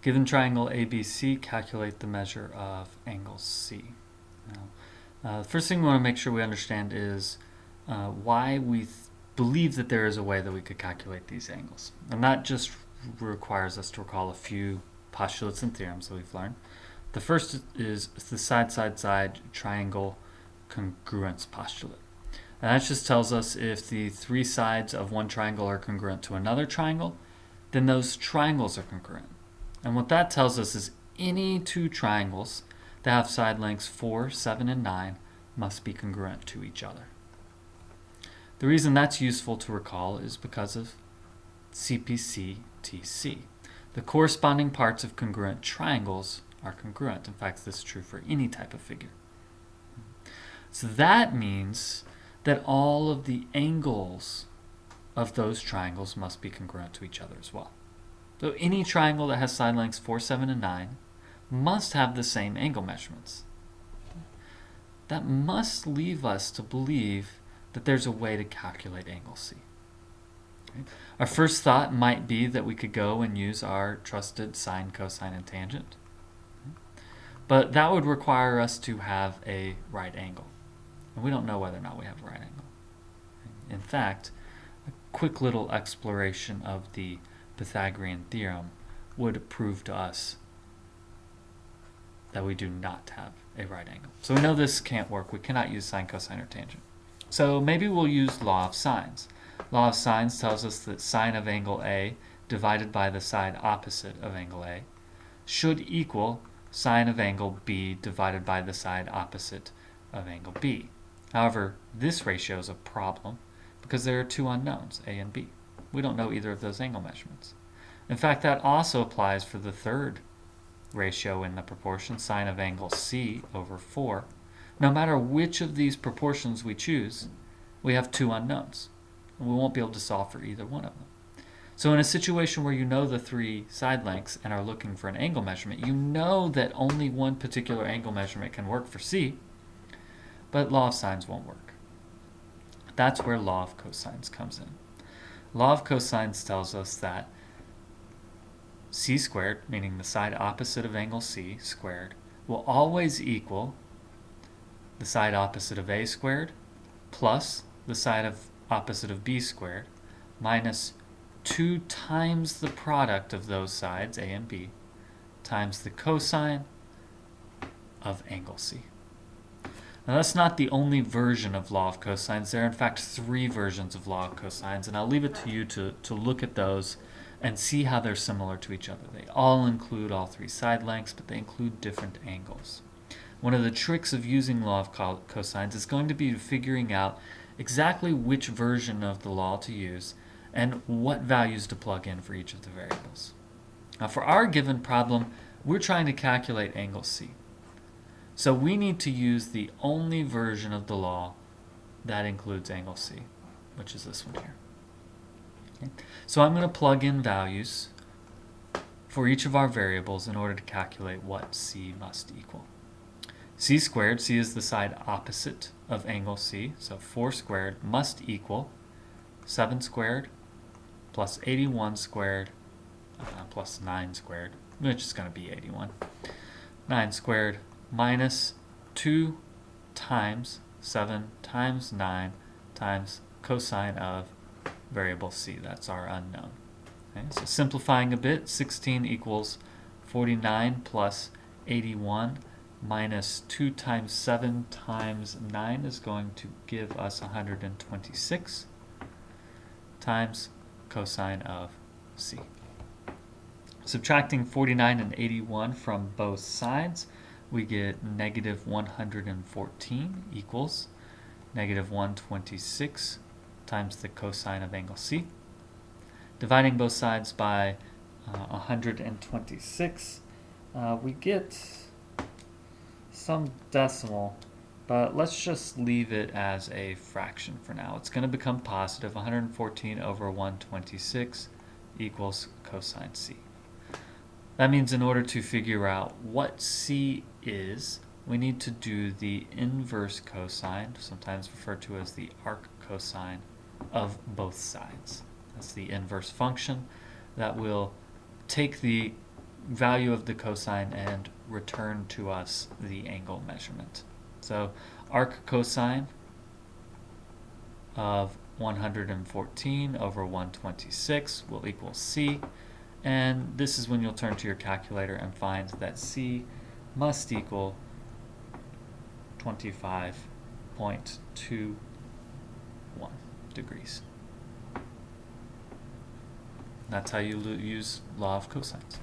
Given triangle ABC, calculate the measure of angle C. Now, the first thing we want to make sure we understand is why we believe that there is a way that we could calculate these angles. And that just requires us to recall a few postulates and theorems that we've learned. The first is the side-side-side triangle congruence postulate. And that just tells us if the three sides of one triangle are congruent to another triangle, then those triangles are congruent. And what that tells us is any two triangles that have side lengths 4, 7, and 9 must be congruent to each other. The reason that's useful to recall is because of CPC-TC. The corresponding parts of congruent triangles are congruent. In fact, this is true for any type of figure. So that means that all of the angles of those triangles must be congruent to each other as well. So any triangle that has side lengths 4, 7, and 9 must have the same angle measurements. That must leave us to believe that there's a way to calculate angle C. Okay. Our first thought might be that we could go and use our trusted sine, cosine, and tangent. But that would require us to have a right angle. And we don't know whether or not we have a right angle. In fact, a quick little exploration of the Pythagorean theorem would prove to us that we do not have a right angle. So we know this can't work. We cannot use sine, cosine, or tangent. So maybe we'll use law of sines. Law of sines tells us that sine of angle A divided by the side opposite of angle A should equal sine of angle B divided by the side opposite of angle B. However, this ratio is a problem because there are two unknowns, A and B. We don't know either of those angle measurements. In fact, that also applies for the third ratio in the proportion, sine of angle C over 4. No matter which of these proportions we choose, we have two unknowns. And we won't be able to solve for either one of them. So in a situation where you know the three side lengths and are looking for an angle measurement, you know that only one particular angle measurement can work for C, but law of sines won't work. That's where law of cosines comes in. Law of cosines tells us that C squared, meaning the side opposite of angle C squared, will always equal the side opposite of A squared plus the side opposite of B squared minus 2 times the product of those sides, A and B, times the cosine of angle C. Now that's not the only version of law of cosines. There are in fact 3 versions of law of cosines, and I'll leave it to you to look at those and see how they're similar to each other. They all include all 3 side lengths, but they include different angles. One of the tricks of using law of cosines is going to be figuring out exactly which version of the law to use and what values to plug in for each of the variables. Now for our given problem, we're trying to calculate angle C. So we need to use the only version of the law that includes angle C, which is this one here. Okay. So I'm going to plug in values for each of our variables in order to calculate what C must equal. C squared, C is the side opposite of angle C, so 4 squared must equal 7 squared plus 81 squared plus 9 squared, which is going to be 81. 9 squared minus 2 times 7 times 9 times cosine of variable C. That's our unknown. Okay, so simplifying a bit, 16 equals 49 plus 81 minus 2 times 7 times 9 is going to give us 126 times cosine of C. Subtracting 49 and 81 from both sides, we get negative 114 equals negative 126 times the cosine of angle C. Dividing both sides by 126, we get some decimal, but let's just leave it as a fraction for now. It's going to become positive. 114 over 126 equals cosine C. That means in order to figure out what C is, we need to do the inverse cosine, sometimes referred to as the arc cosine, of both sides. That's the inverse function that will take the value of the cosine and return to us the angle measurement. So arc cosine of 114 over 126 will equal C, and this is when you'll turn to your calculator and find that C must equal 25.21 degrees. That's how you use law of cosines.